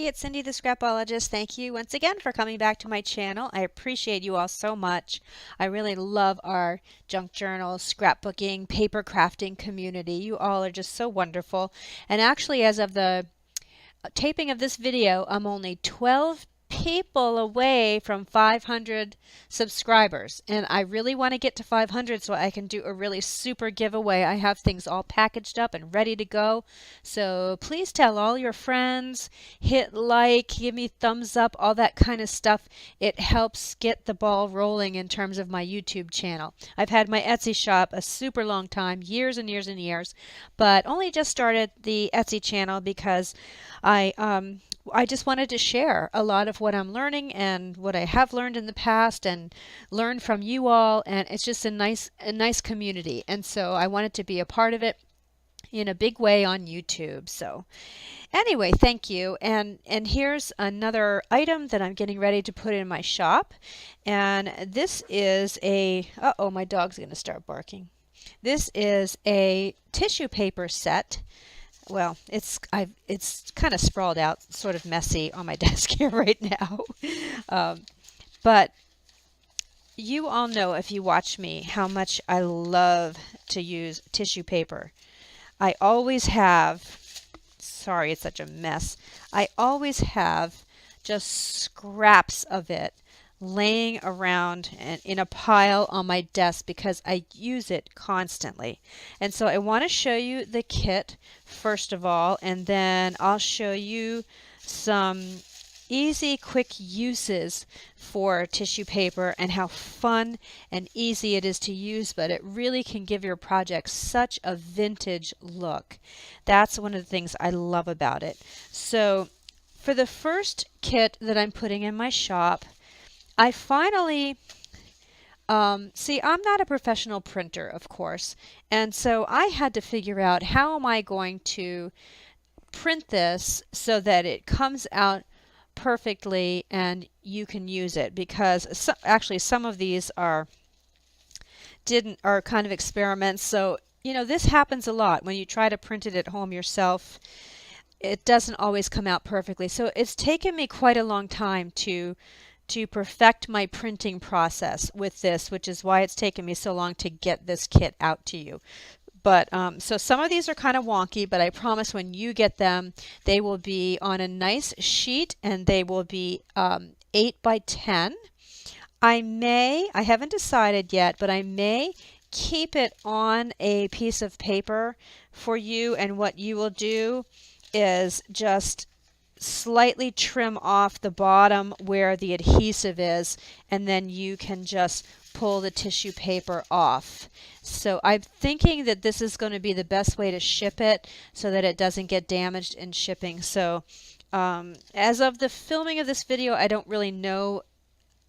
it's Cindy the Scrapologist. Thank you once again for coming back to my channel. I appreciate you all so much. I really love our junk journal, scrapbooking, paper crafting community. You all are just so wonderful. And actually, as of the taping of this video, I'm only 12 people away from 500 subscribers, and I really want to get to 500 so I can do a really super giveaway. I have things all packaged up and ready to go, so please tell all your friends, hit like, give me thumbs up, all that kind of stuff. It helps get the ball rolling in terms of my YouTube channel. I've had my Etsy shop a super long time, years and years and years, but only just started the Etsy channel because I just wanted to share a lot of what I'm learning and what I have learned in the past and learn from you all, and it's just a nice community, and so I wanted to be a part of it in a big way on YouTube. So anyway, thank you. And here's another item that I'm getting ready to put in my shop, and this is a uh-oh, my dog's going to start barking. This is a tissue paper set. Well, it's kind of sprawled out, sort of messy on my desk here right now. But you all know, if you watch me, how much I love to use tissue paper. I always have, sorry, it's such a mess. I always have just scraps of it laying around and in a pile on my desk because I use it constantly. And so I want to show you the kit first of all, and then I'll show you some easy, quick uses for tissue paper and how fun and easy it is to use, but it really can give your project such a vintage look. That's one of the things I love about it. So for the first kit that I'm putting in my shop, I finally, see, I'm not a professional printer, of course, and so I had to figure out how am I going to print this so that it comes out perfectly and you can use it, because actually some of these are kind of experiments. So, you know, this happens a lot when you try to print it at home yourself. It doesn't always come out perfectly. So it's taken me quite a long time to perfect my printing process with this, which is why it's taken me so long to get this kit out to you. But so some of these are kind of wonky, but I promise when you get them, they will be on a nice sheet, and they will be 8 by 10. I haven't decided yet, but I may keep it on a piece of paper for you, and what you will do is just slightly trim off the bottom where the adhesive is, and then you can just pull the tissue paper off. So I'm thinking that this is going to be the best way to ship it so that it doesn't get damaged in shipping. So as of the filming of this video, I don't really know.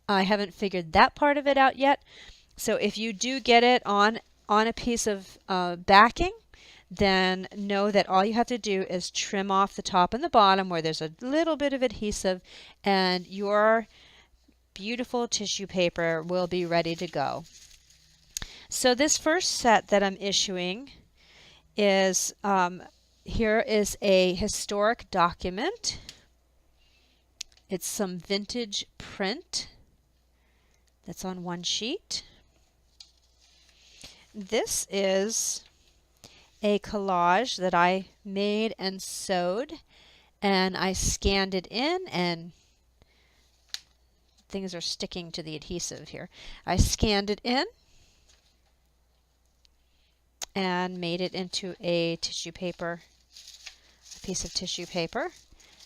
I haven't figured that part of it out yet. So if you do get it on a piece of backing, then know that all you have to do is trim off the top and the bottom where there's a little bit of adhesive, and your beautiful tissue paper will be ready to go. So this first set that I'm issuing is, here is a historic document. It's some vintage print that's on one sheet. This is a collage that I made and sewed, and I scanned it in, and things are sticking to the adhesive here. I scanned it in and made it into a tissue paper, a piece of tissue paper.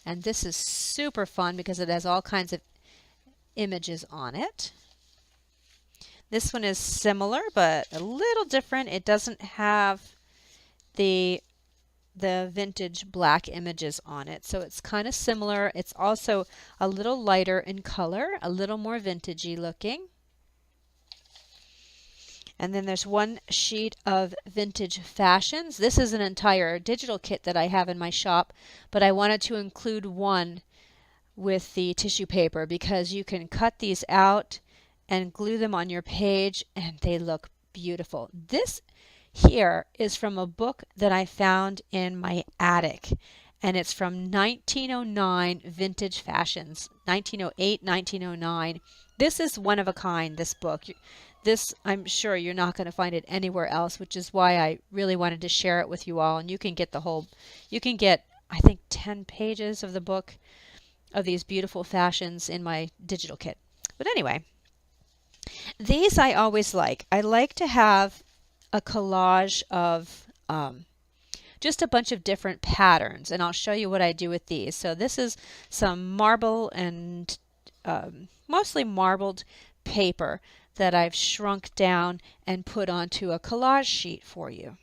And this is super fun because it has all kinds of images on it. This one is similar but a little different. It doesn't have the vintage black images on it, so it's kind of similar. It's also a little lighter in color, a little more vintagey looking. And then there's one sheet of vintage fashions. This is an entire digital kit that I have in my shop, but I wanted to include one with the tissue paper because you can cut these out and glue them on your page and they look beautiful. This here is from a book that I found in my attic, and it's from 1909 Vintage Fashions, 1908, 1909. This is one of a kind, this book. This, I'm sure you're not going to find it anywhere else, which is why I really wanted to share it with you all. And you can get the whole, you can get, I think, 10 pages of the book of these beautiful fashions in my digital kit. But anyway, these I always like. I like to have a collage of just a bunch of different patterns, and I'll show you what I do with these. So this is some marble and mostly marbled paper that I've shrunk down and put onto a collage sheet for you.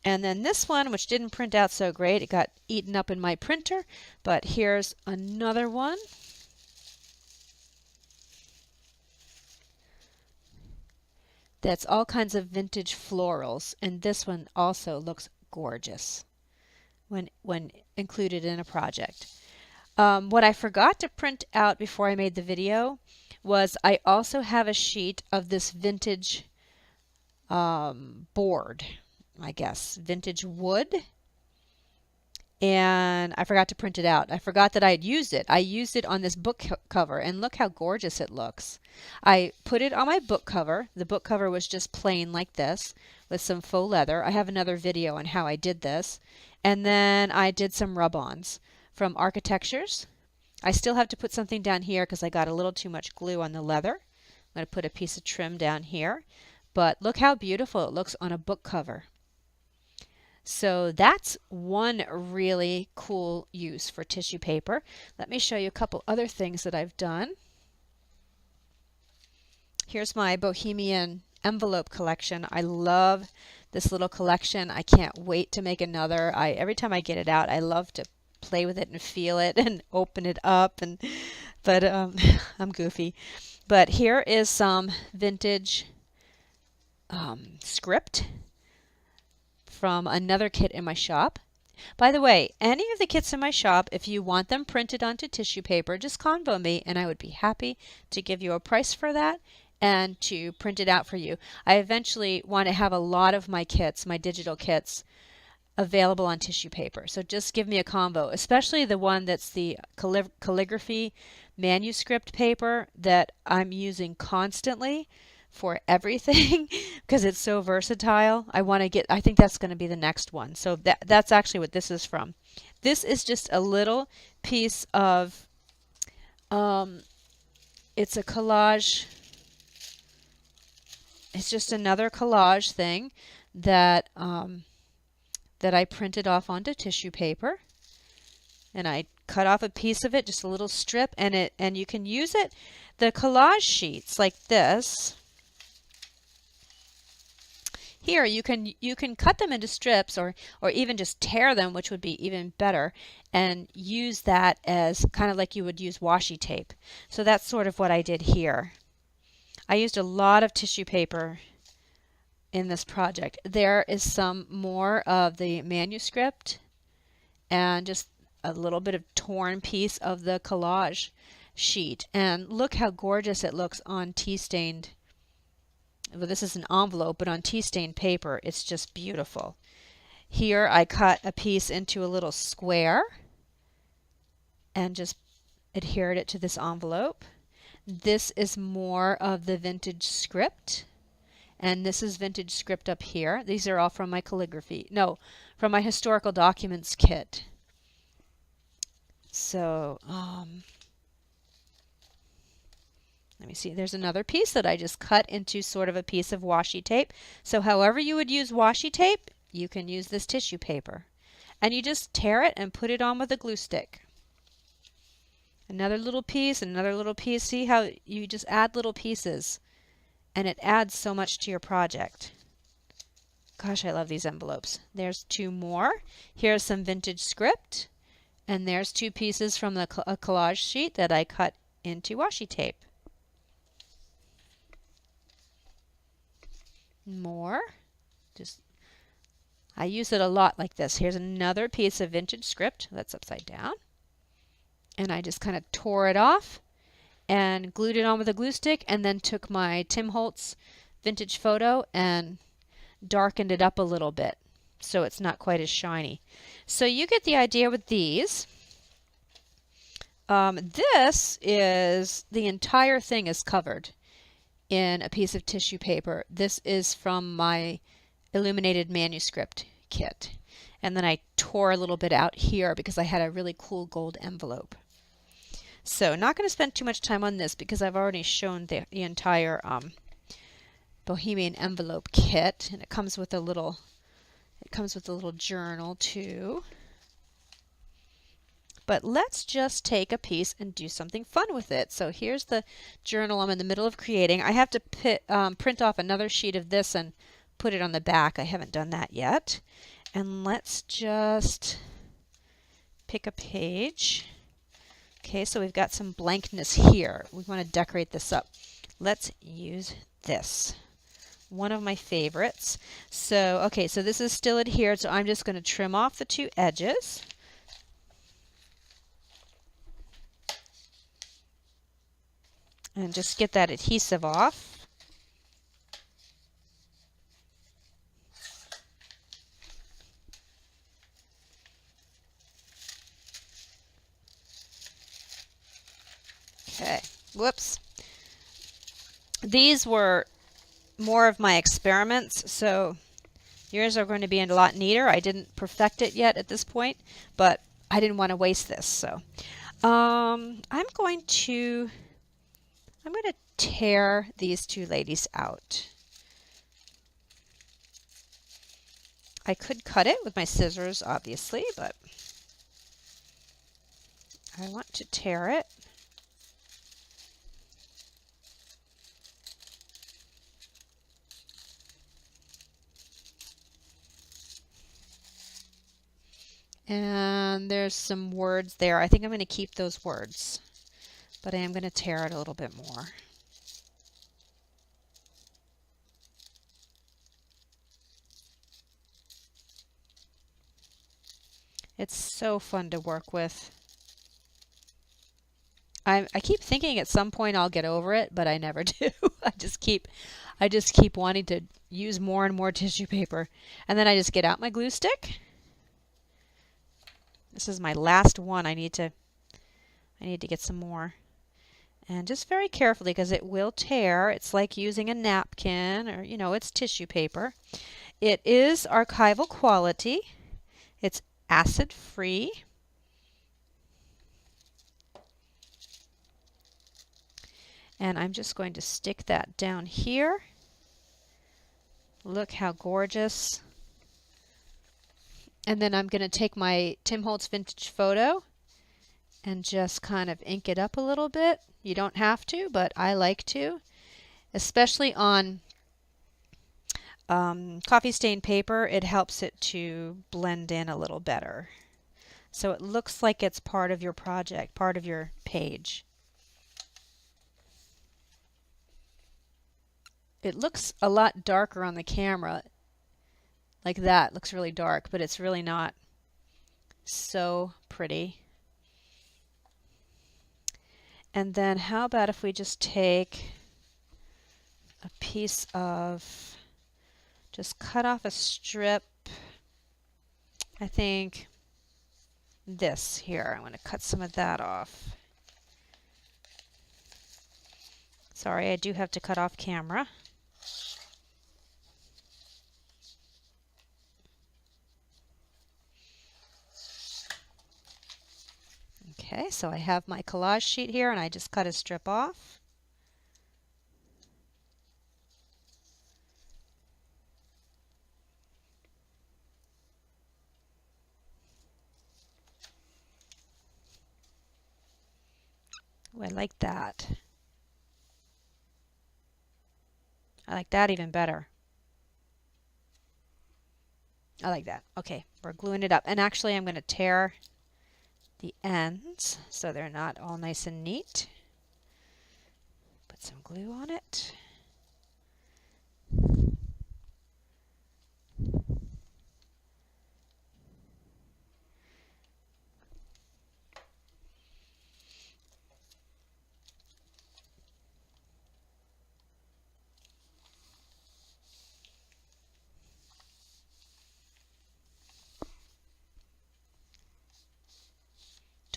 And then this one, which didn't print out so great, it got eaten up in my printer, but here's another one. That's all kinds of vintage florals, and this one also looks gorgeous when included in a project. What I forgot to print out before I made the video was I also have a sheet of this vintage board, I guess, vintage wood, and I forgot to print it out. I forgot that I had used it. I used it on this book cover, and look how gorgeous it looks. I put it on my book cover. The book cover was just plain like this with some faux leather. I have another video on how I did this. And then I did some rub-ons from Architectures. I still have to put something down here because I got a little too much glue on the leather. I'm going to put a piece of trim down here. But look how beautiful it looks on a book cover. So that's one really cool use for tissue paper. Let me show you a couple other things that I've done. Here's my Bohemian envelope collection. I love this little collection. I can't wait to make another. Every time I get it out, I love to play with it and feel it and open it up. But I'm goofy. But here is some vintage script from another kit in my shop. By the way, any of the kits in my shop, if you want them printed onto tissue paper, just convo me and I would be happy to give you a price for that and to print it out for you. I eventually want to have a lot of my kits, my digital kits, available on tissue paper. So just give me a convo, especially the one that's the calligraphy manuscript paper that I'm using constantly for everything because it's so versatile. I think that's going to be the next one. So that's actually what this is from. This is just a little piece of, it's a collage. It's just another collage thing that that I printed off onto tissue paper, and I cut off a piece of it, just a little strip, and you can use it. The collage sheets like this. Here you can cut them into strips or even just tear them, which would be even better, and use that as kind of like you would use washi tape. So that's sort of what I did here. I used a lot of tissue paper in this project. There is some more of the manuscript and just a little bit of torn piece of the collage sheet. And look how gorgeous it looks on tea-stained. Well, this is an envelope, but on tea-stained paper, it's just beautiful. Here I cut a piece into a little square and just adhered it to this envelope. This is more of the vintage script, and this is vintage script up here. These are all from my from my historical documents kit. So, let me see, there's another piece that I just cut into sort of a piece of washi tape. So however you would use washi tape, you can use this tissue paper. And you just tear it and put it on with a glue stick. Another little piece, another little piece. See how you just add little pieces and it adds so much to your project. Gosh, I love these envelopes. There's two more. Here's some vintage script. And there's two pieces from a collage sheet that I cut into washi tape. More. I use it a lot like this. Here's another piece of vintage script that's upside down. And I just kind of tore it off and glued it on with a glue stick, and then took my Tim Holtz vintage photo and darkened it up a little bit. so it's not quite as shiny. So you get the idea with these. This is, the entire thing is covered in a piece of tissue paper. This is from my illuminated manuscript kit. And then I tore a little bit out here because I had a really cool gold envelope. So not going to spend too much time on this because I've already shown the entire Bohemian envelope kit, and it comes with a little journal too. But let's just take a piece and do something fun with it. So here's the journal I'm in the middle of creating. I have to print off another sheet of this and put it on the back. I haven't done that yet. And let's just pick a page. Okay, so we've got some blankness here. We want to decorate this up. Let's use this. One of my favorites. So, okay, so this is still adhered, so I'm just going to trim off the two edges. And just get that adhesive off. Okay, whoops. These were more of my experiments, so yours are going to be a lot neater. I didn't perfect it yet at this point, but I didn't want to waste this. So I'm going to tear these two ladies out. I could cut it with my scissors, obviously, but I want to tear it. And there's some words there. I think I'm going to keep those words, but I am going to tear it a little bit more. It's so fun to work with. I keep thinking at some point I'll get over it, but I never do. I just keep wanting to use more and more tissue paper. And then I just get out my glue stick. This is my last one. I need to get some more. And just very carefully, because it will tear. It's like using a napkin, or it's tissue paper. It is archival quality. It's acid free. And I'm just going to stick that down here. Look how gorgeous. And then I'm going to take my Tim Holtz vintage photo and just kind of ink it up a little bit. You don't have to, but I like to, especially on coffee stain paper. It helps it to blend in a little better. So it looks like it's part of your project, part of your page. It looks a lot darker on the camera. Like that, looks really dark, but it's really not. So pretty. And then how about if we just take a piece of, just cut off a strip. I think this here, I'm going to cut some of that off. Sorry, I do have to cut off camera. Okay, so I have my collage sheet here, and I just cut a strip off. Oh, I like that. I like that even better. I like that. Okay, we're gluing it up. And actually, I'm going to tear the ends so they're not all nice and neat. Put some glue on it.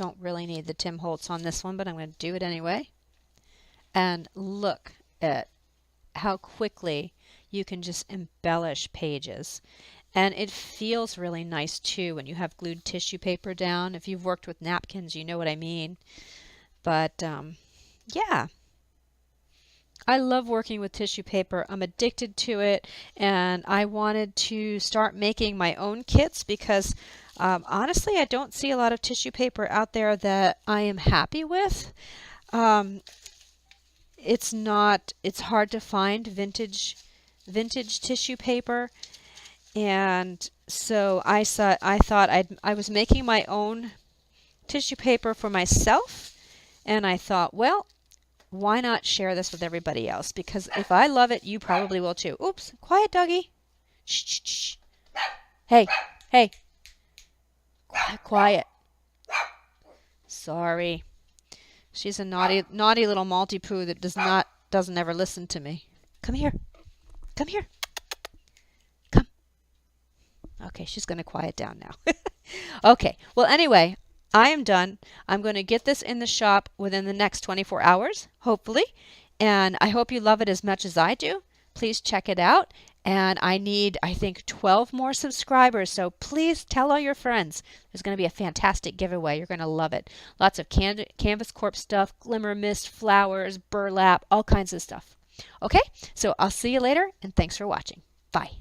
don't really need the Tim Holtz on this one, but I'm going to do it anyway. And look at how quickly you can just embellish pages. And it feels really nice too when you have glued tissue paper down. If you've worked with napkins, you know what I mean. But yeah, I love working with tissue paper. I'm addicted to it, and I wanted to start making my own kits because honestly, I don't see a lot of tissue paper out there that I am happy with. It's hard to find vintage tissue paper, and so I thought I was making my own tissue paper for myself, and I thought, well, why not share this with everybody else? Because if I love it, you probably will too. Oops, quiet doggy. Shh, shh, shh. Hey, hey. Quiet, quiet. Sorry. She's a naughty little Maltipoo that doesn't ever listen to me. Come here. Come here. Come. Okay, she's going to quiet down now. Okay. Well, anyway, I am done. I'm going to get this in the shop within the next 24 hours, hopefully. And I hope you love it as much as I do. Please check it out. And I need, I think, 12 more subscribers. So please tell all your friends. There's going to be a fantastic giveaway. You're going to love it. Lots of Canvas Corp stuff, glimmer mist, flowers, burlap, all kinds of stuff. Okay, so I'll see you later, and thanks for watching. Bye.